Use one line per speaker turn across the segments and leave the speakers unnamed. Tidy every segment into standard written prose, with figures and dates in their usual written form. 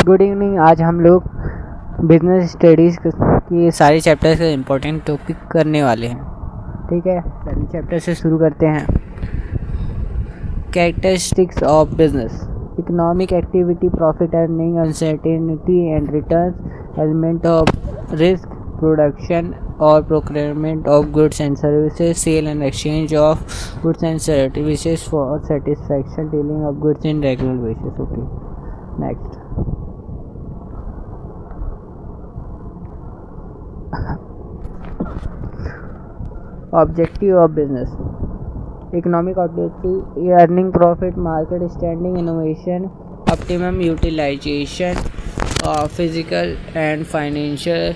Good evening. आज हम लोग बिजनेस स्टडीज़ की सारे चैप्टर्स का इम्पोर्टेंट टॉपिक करने वाले हैं। ठीक है, पहले चैप्टर से शुरू करते हैं। Characteristics of business: economic activity, profit earning, uncertainty and return, element of risk, production और procurement of goods and services, sale and exchange of goods and services for satisfaction, dealing of goods in regular basis. Okay, next. Objective of business: economic objective, earning profit, market standing, innovation, optimum utilization of physical and financial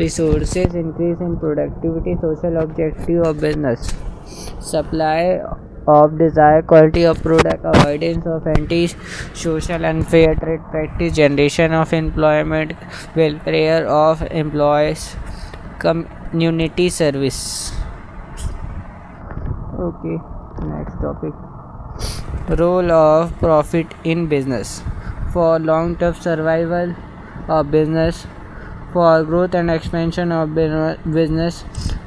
resources, increase in productivity. Social objective of business: supply of desired quality of product, avoidance of anti-social and fair trade practice, generation of employment, welfare of employees, community service. Okay, next topic. Role of profit in business: for long-term survival of business, for growth and expansion of business,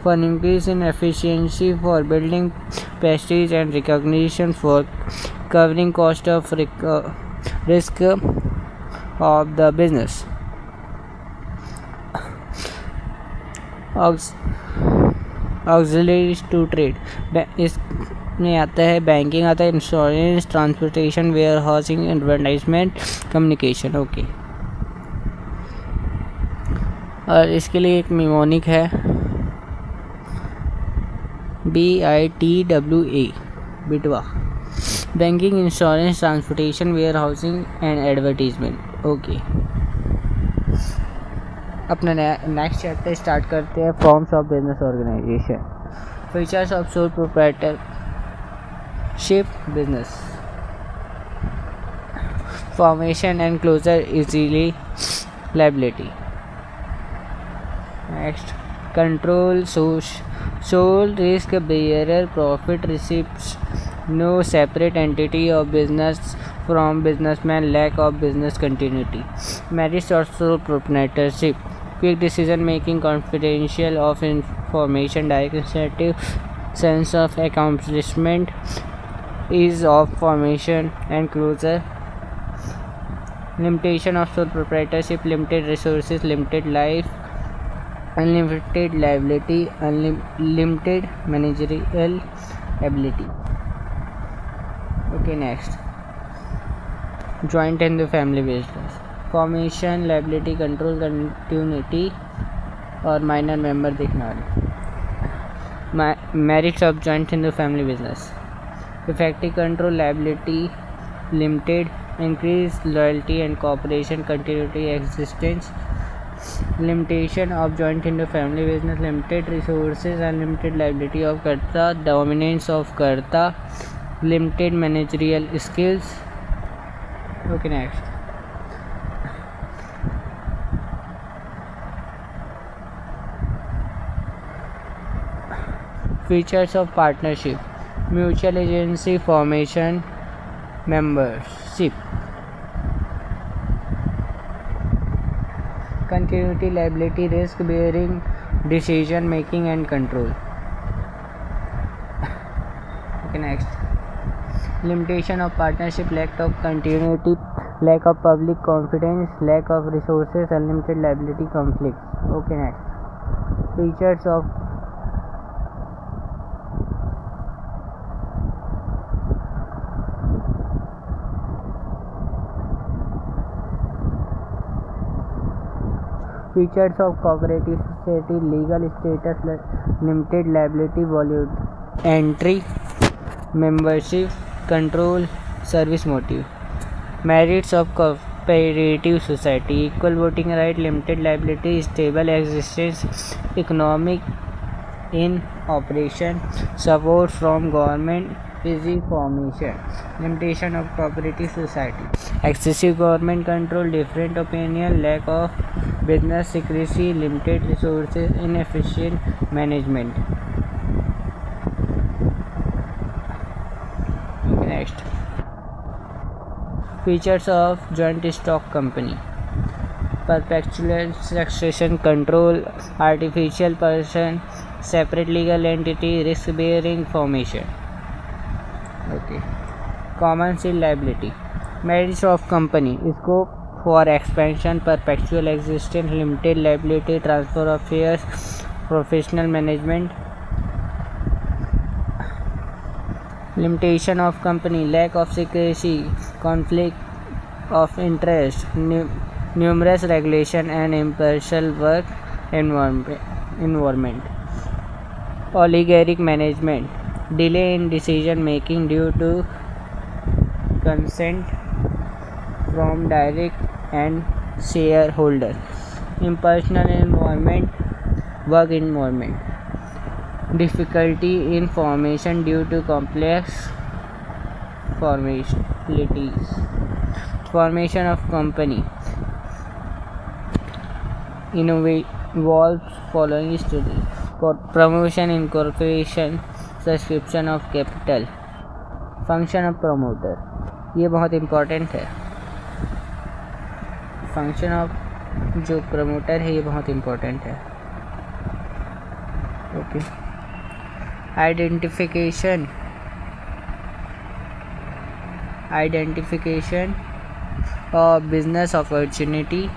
for increase in efficiency, for building prestige and recognition, for covering cost of risk of the business. Auxiliaries to trade, इसमें आता है banking, आता है insurance, transportation, warehousing, advertisement, communication. Okay, और इसके लिए एक mnemonic है BITWA, BITWA: banking, insurance, transportation, warehousing and advertisement. Okay, अपना नेक्स्ट चैप्टर स्टार्ट करते हैं। Forms of business organisation, features of sole proprietorship business, formation and closure, easily liability. Next, control sole risk bearer, profit receipts, no separate entity of business from businessman, lack of business continuity. Merits of sole proprietorship: quick decision making, confidential of information, direct initiative, sense of accomplishment, ease of formation and closure. Limitation of sole proprietorship: limited resources, limited life, unlimited liability, unlimited managerial ability. Okay, next. Joint and the family business: formation, liability, control, continuity और minor member देखने वाले। Merits of joint and the family business: effective control, liability limited, increase loyalty and cooperation, continuity, existence. Limitation of joint and the family business: limited resources, unlimited liability of कर्ता, dominance of कर्ता, limited managerial skills. Okay, next. Features of partnership: mutual agency formation, membership, continuity, liability, risk bearing, decision making and control. Okay, next. Limitation of partnership: lack of continuity, lack of public confidence, lack of resources, unlimited liability, conflicts. Okay, next. Features of cooperative society: legal status, limited liability, voluntary membership, control, service motive. Merits of cooperative society: equal voting right, limited liability, stable existence, economic in operation, support from government, easy formation. Limitation of cooperative society: excessive government control, different opinion, lack of business secrecy, limited resources, inefficient management. Next, features of joint stock company: perpetual succession control, artificial person, separate legal entity, risk bearing formation. Okay. Common seal liability. Merits of company. Scope for expansion, perpetual existence, limited liability, transfer of shares, professional management. Limitation of company, lack of secrecy, conflict of interest, numerous regulation and impartial work environment. Oligarchic management, delay in decision making due to consent from direct and shareholders. Impersonal environment, work environment. Difficulty in formation due to complex formalities. Formation of company involves following studies: promotion, incorporation, subscription of capital. Function of promoter, ये बहुत important है. Function of जो promoter है ये बहुत important है. Okay. Identification of business opportunity,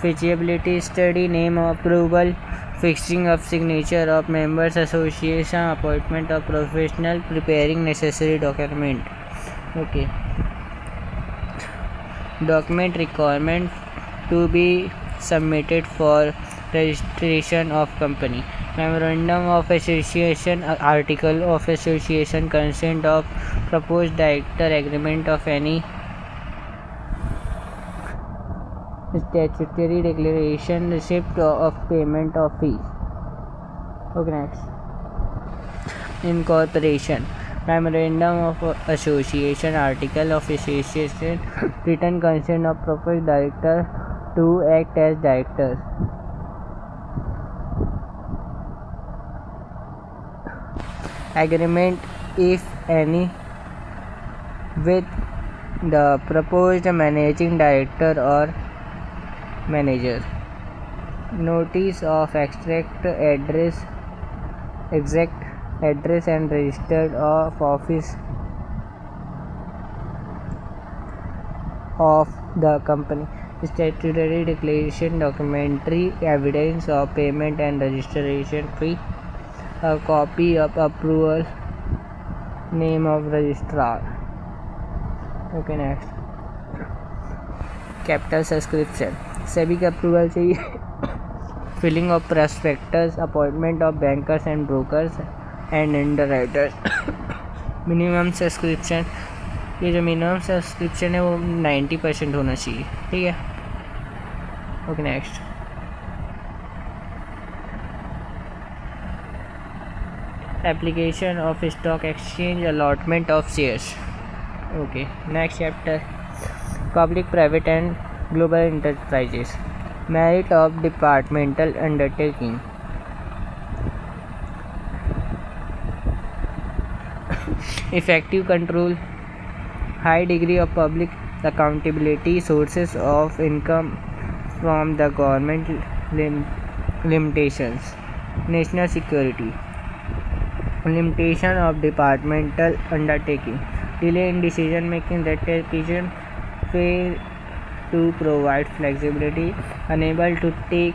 feasibility study, name of approval, fixing of signature of members association, appointment of professional, preparing necessary document. Okay. Document requirement to be submitted for registration of company. Memorandum of association, article of association, consent of proposed director, agreement of any statutory declaration, receipt of payment of fees. Okay, next. Incorporation, memorandum of association, article of association, written consent of proposed director to act as directors. Agreement, if any, with the proposed managing director or manager. Notice of exact address and registered of office of the company. Statutory declaration, documentary evidence of payment and registration fee. A copy of approval, name of registrar. Okay, next. Capital subscription, SEBI का approval चाहिए. Filing of prospectus, appointment of bankers and brokers and underwriters. Minimum subscription, ये जो minimum subscription है वो 90% होना चाहिए. ठीक है. Okay, next. Application of stock exchange, allotment of shares. Okay, next chapter. Public, private and global enterprises. Merit of departmental undertaking. Effective control, high degree of public accountability, sources of income from the government, limitations. National security. Limitation of departmental undertaking. Delay in decision making, repetition, fail to provide flexibility, unable to take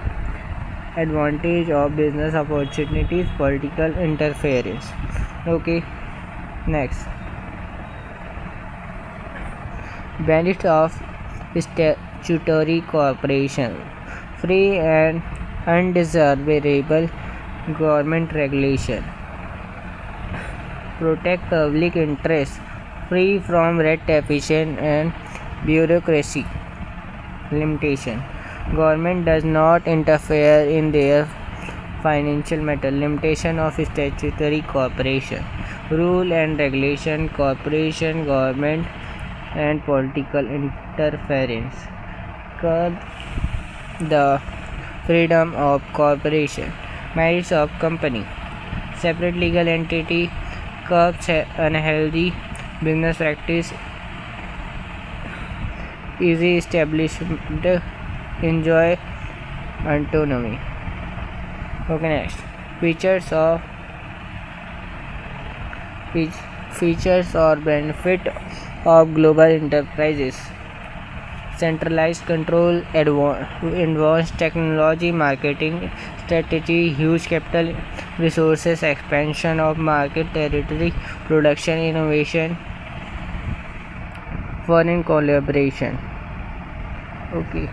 advantage of business opportunities, political interference. Okay, next. Benefits of statutory cooperation, free and undesirable government regulation, protect public interest, free from red tape and bureaucracy. Limitation, government does not interfere in their financial matter. Limitation of statutory cooperation, rule and regulation, corporation, government and political interference, curb the freedom of corporation. Merits of company, separate legal entity, curbs unhealthy business practice, easy establishment, enjoy autonomy. Okay, next. Features of features or benefit of global enterprises. Centralized control, advanced technology, marketing strategy, huge capital resources, expansion of market territory, production innovation, foreign collaboration. Okay,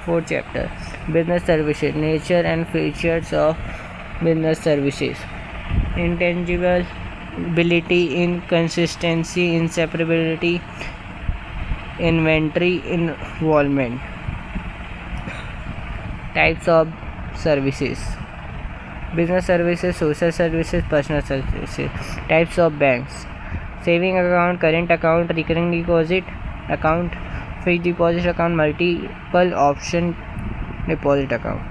fourth chapter, business services, nature and features of business services. Intangible ability, inconsistency, inseparability, inventory involvement. Types of services: business services, social services, personal services. Types of banks: saving account, current account, recurring deposit account, fixed deposit account, multiple option deposit account.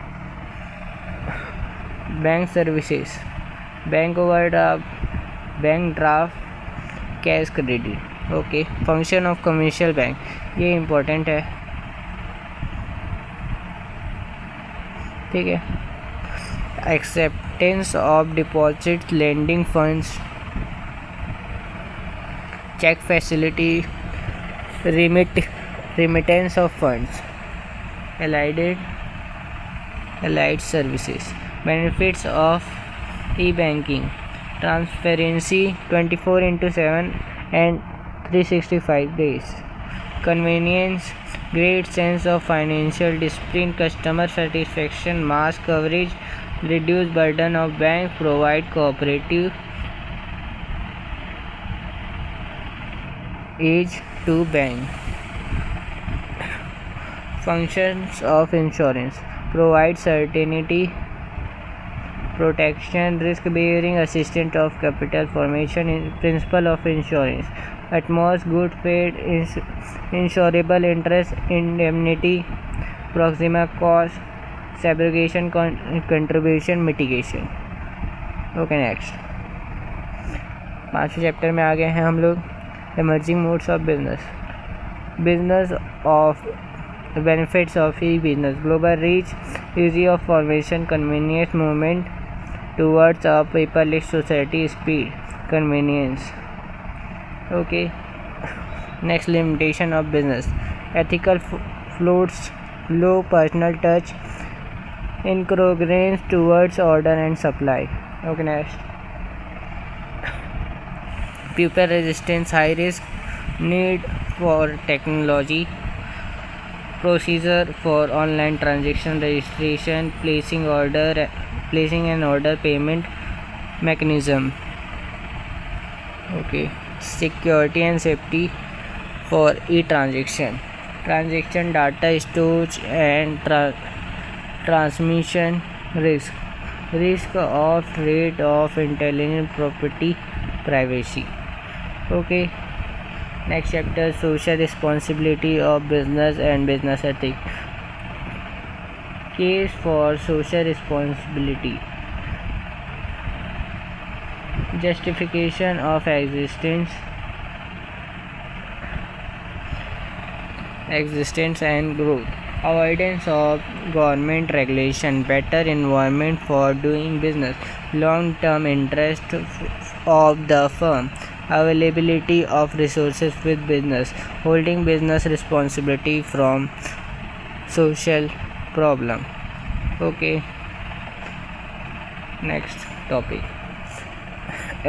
Bank services: bank overdraft, bank draft, cash credit. Okay, function of commercial bank, ये important है. ठीक है. Acceptance of deposit, lending funds, cheque facility, remittance of funds, allied services. Benefits of e-banking: transparency, 24/7 and 365 days. Convenience, great sense of financial discipline, customer satisfaction, mass coverage, reduced burden of banks, provide cooperative age to bank. Functions of insurance: provide certainty, protection, risk bearing, assistance of capital formation, principle of insurance, utmost good faith, insurable interest, indemnity, proxima cost, subrogation, contribution, mitigation. Okay, next. 5वें chapter में आ गए हैं हम लोग. Emerging modes of business of benefits of e-business: global reach, easy of formation, convenience, movement towards a paperless society, speed, convenience. Okay, next, limitation of business: ethical floats, low personal touch, incongruence towards order and supply. Okay, next. People resistance, high risk, need for technology, procedure for online transaction, registration, placing an order, payment mechanism. Okay, security and safety for e-transaction, transaction data storage and transmission risk of trade of intellectual property, privacy. Okay, next chapter, social responsibility of business and business ethics. Case for social responsibility: justification of existence and growth, avoidance of government regulation, better environment for doing business, long-term interest of the firm, availability of resources with business, holding business responsibility from social problem. Okay, next topic,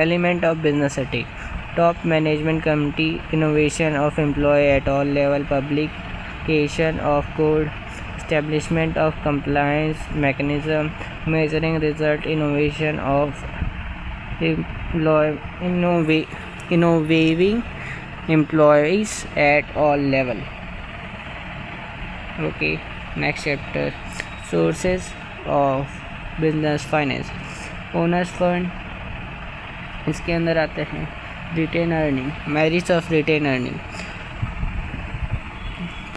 element of business ethics: top management committee, innovation of employee at all level, publication of code, establishment of compliance mechanism, measuring result, innovation of innovating employees at all level. Okay, next chapter, sources of business finance, owners fund, इसके अंदर आते हैं retained earning, merits of retained earning,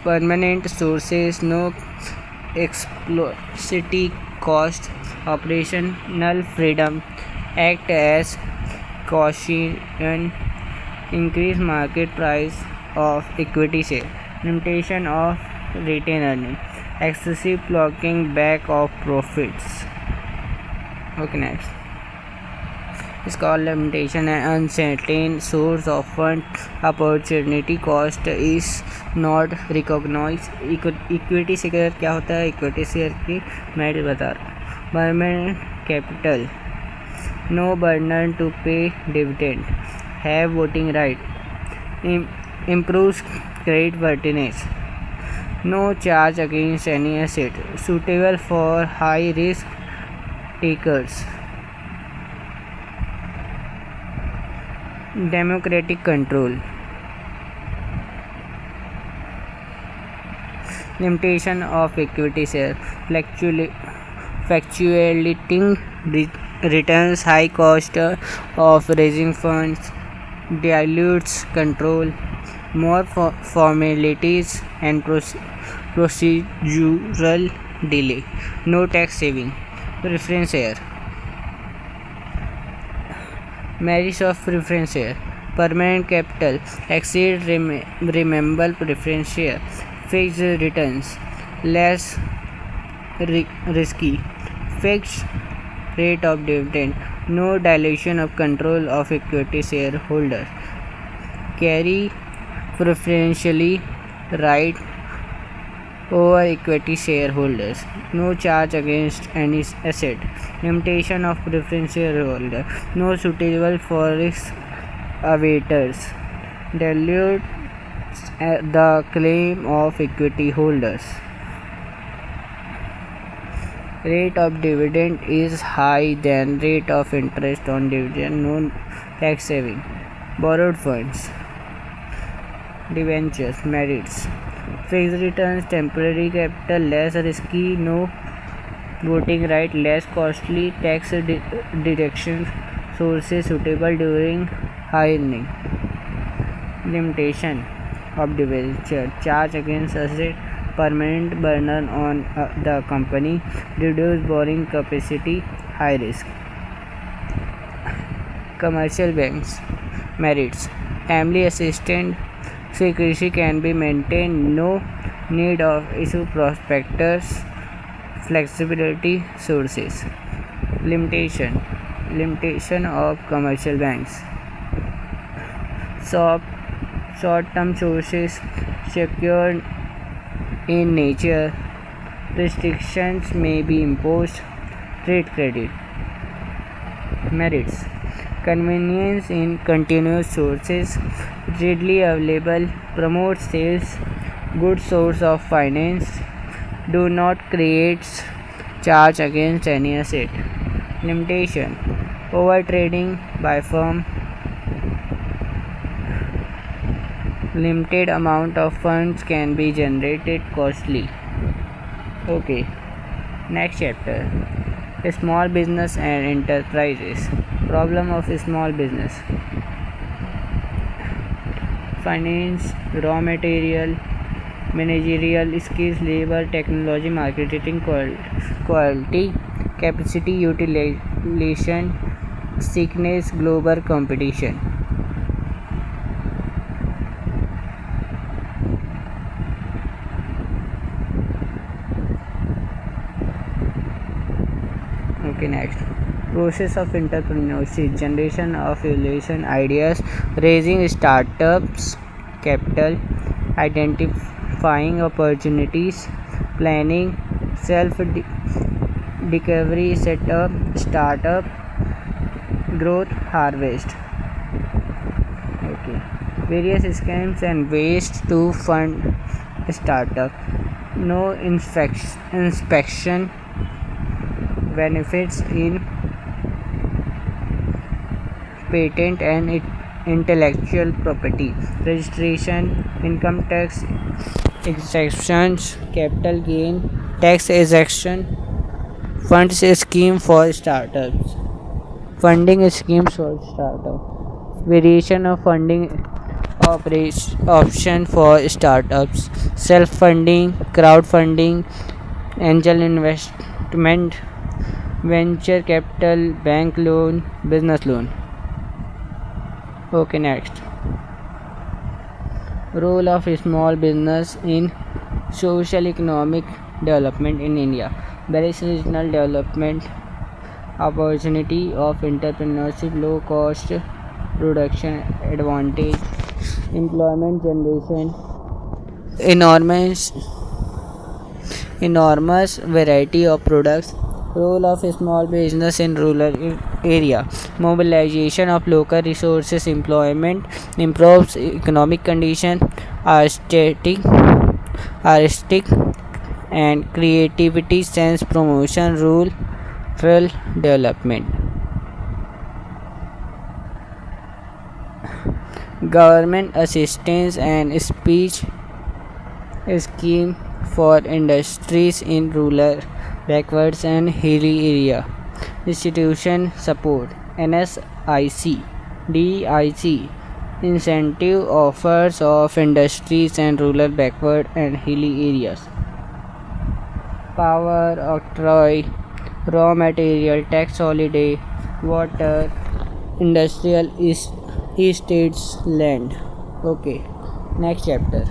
permanent sources, no explicit cost, operational freedom, act as caution, increase market price of equity share, limitation of retain earning, excessive blocking back of profits. Okay, next. It's called limitation. An uncertain source of fund opportunity cost is not recognized. Equity share क्या होता है? Equity share की मैं बता रहा हूँ. Permanent capital, no burden to pay dividend, have voting right, improves credit worthiness, no charge against any asset, suitable for high risk takers, democratic control. Limitation of equity share, fluctuating returns, high cost of raising funds, dilutes control, more formalities and procedural delay, no tax saving. Preference share. Merits of preference share: permanent capital, exceed redeemable preference share, fixed returns, less risky, fixed rate of dividend, no dilution of control of equity shareholders, carry preferentially right over equity shareholders, no charge against any asset, limitation of preference shareholder, no suitable for risk awaiters, dilutes the claim of equity holders. Rate of dividend is high than rate of interest on dividend, no tax saving. Borrowed funds, debentures. Merits: fixed returns, temporary capital, less risky, no voting right, less costly, tax deductions, sources suitable during high earning. Limitation of debenture: charge against asset, permanent burden on the company, reduced borrowing capacity, high risk. Commercial banks. Merits: timely assistance, secrecy can be maintained, no need of issue prospectus, flexibility, sources. Limitation of commercial banks: short-term sources, secured in nature, restrictions may be imposed, trade credit. Merits: convenience in continuous sources, readily available, promote sales, good source of finance, do not create charge against any asset. Limitation: over trading by firm, limited amount of funds can be generated, costly. Okay, next chapter: small business and enterprises. Problem of small business: finance, raw material, managerial skills, labor, technology, marketing, quality, capacity utilization, sickness, global competition. Okay, next. Process of entrepreneurship: generation of evaluation ideas, raising startups capital, identifying opportunities, planning, self discovery, setup, startup, growth, harvest. Okay. Various schemes and ways to fund startup. No inspection, benefits in patent and intellectual property, registration, income tax exemptions, capital gain tax exemption, funds scheme for startups, funding schemes for startups, variation of funding option for startups, self-funding, crowdfunding, angel investment, venture capital, bank loan, business loan. Okay, next. Role of small business in social economic development in India. Various regional development opportunity of entrepreneurship, low cost production advantage, employment generation, enormous variety of products, role of small business in rural area, mobilization of local resources, employment, improves economic condition, artistic and creativity sense promotion, rural development. Government assistance and speech scheme for industries in rural, backwards and hilly area. Institution support NSIC, DIC, incentive offers of industries and rural, backward and hilly areas. Power octroi, raw material tax holiday, water, industrial estates, land. Okay, next chapter.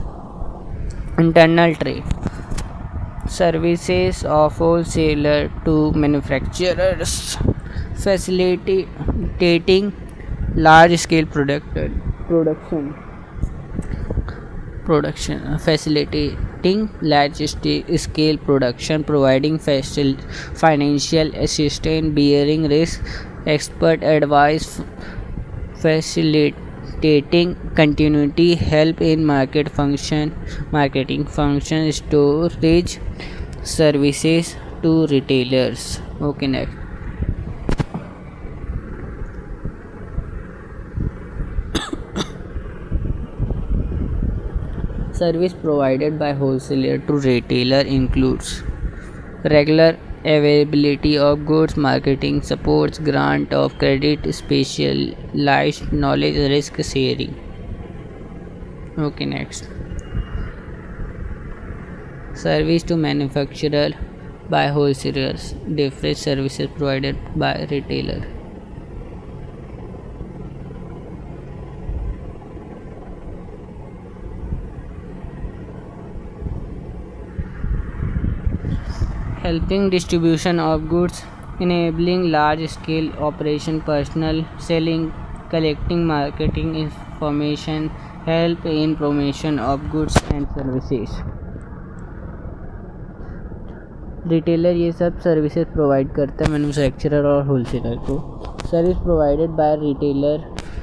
Internal trade. Services of wholesaler to manufacturers, facilitating large scale production, facilitating large scale production, providing financial assistance, bearing risk, expert advice, facilitating continuity, help in marketing function, storage services to retailers. Okay, next. Service provided by wholesaler to retailer includes regular availability of goods, marketing supports, grant of credit, specialized knowledge, risk sharing. Okay, next. Service to manufacturer by wholesalers, different services provided by retailer. Helping distribution of goods, enabling large scale operation, personal selling, collecting marketing information, help in promotion of goods and services. Retailer ये सब services provide करता है manufacturer और wholesaler को. Service provided by retailer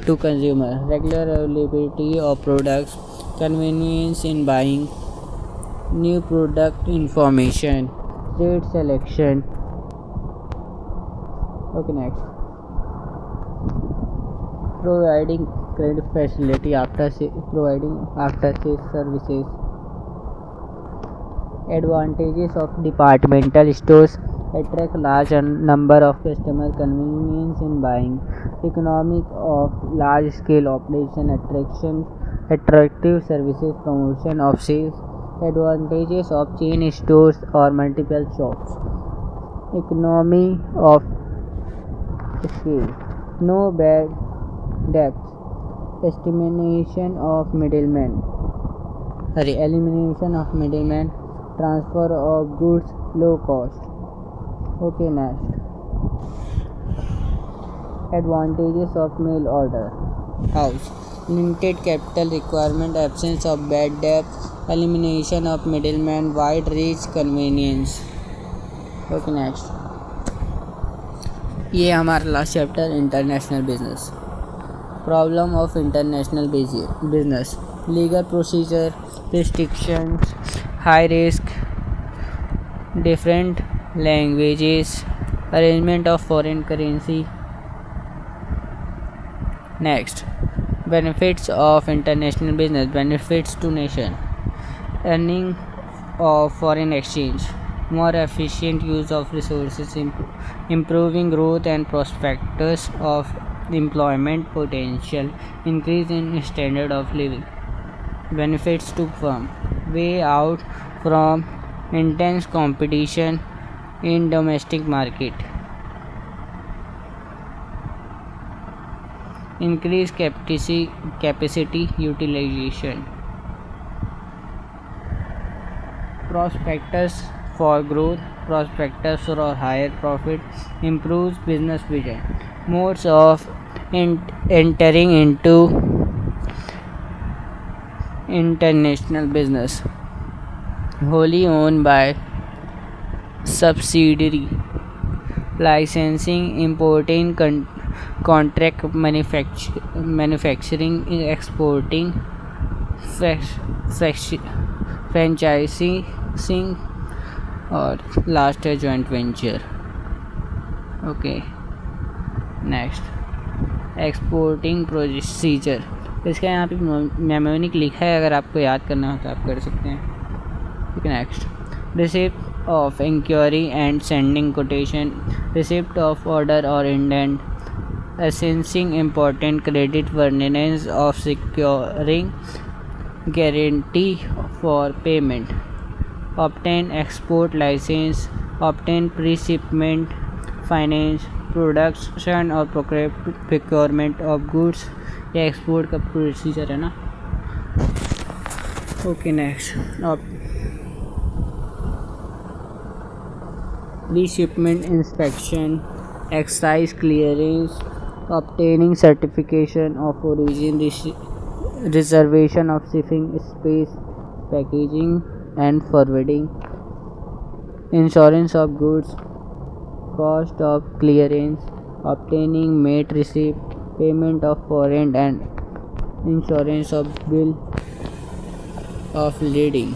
to consumer, regular availability of products, convenience in buying, new product information, trade selection. Okay, next. Providing credit facility providing after sales services. Advantages of departmental stores: attract large number of customers, convenience in buying, economic of large scale operation, attractive services, promotion of sales. Advantages of chain stores or multiple shops: economy of scale, no bad debts, elimination of middlemen, transfer of goods, low cost. Okay, next. Advantages of mail order house: limited capital requirement, absence of bad debt, elimination of middleman, wide reach, convenience. Okay, next. ये हमारा last chapter international business. Problem of international business: legal procedure, restrictions, high risk, different languages, arrangement of foreign currency. Next. Benefits of international business: benefits to nation, earning of foreign exchange, more efficient use of resources, improving growth and prospects of employment potential, increase in standard of living. Benefits to firm: way out from intense competition in domestic market, increase capacity utilization. Prospectus for growth, prospectus or higher profit, improves business vision. Modes of entering into international business: wholly owned by subsidiary, licensing, importing, contract manufacturing, exporting, franchising, और last है joint venture. Okay, next exporting procedure. इसका यहाँ पे mnemonic लिखा है, अगर आपको याद करना हो तो आप कर सकते हैं. ठीक है, next receipt of inquiry and sending quotation, receipt of order और indent, assessing important credit worthiness of securing guarantee for payment, obtain export license, obtain pre-shipment finance, production और procurement of goods. ये एक्सपोर्ट का procedure है ना. Okay, next pre-shipment inspection, excise clearance, obtaining certification of origin, reservation of shipping space, packaging and forwarding, insurance of goods, cost of clearance, obtaining mate receipt, payment of foreign and insurance of bill of lading,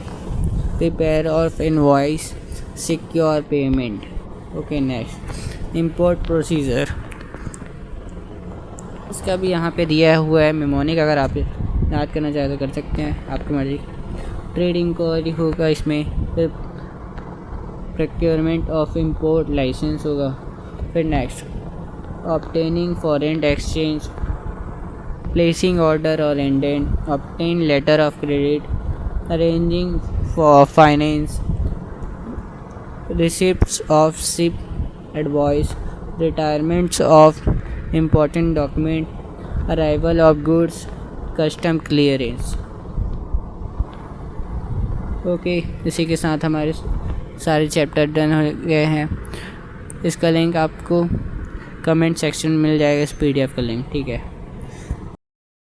prepare of invoice, secure payment. Okay, next import procedure. इसका भी यहाँ पे दिया हुआ है mnemonic, अगर आप याद करना चाहे तो कर सकते हैं, आपकी मर्ज़ी. ट्रेड इंक्वायरी होगा इसमें, फिर प्रोक्योरमेंट ऑफ इंपोर्ट लाइसेंस होगा, फिर next obtaining foreign exchange, placing order और indent, obtain letter of credit, arranging for finance, receipts of ship advice, retirements of important document, arrival of goods, custom clearance. Okay, इसी के साथ हमारे सारे chapter done हो गए हैं. इसका लिंक आपको कमेंट सेक्शन में मिल जाएगा, इस PDF का लिंक. ठीक है.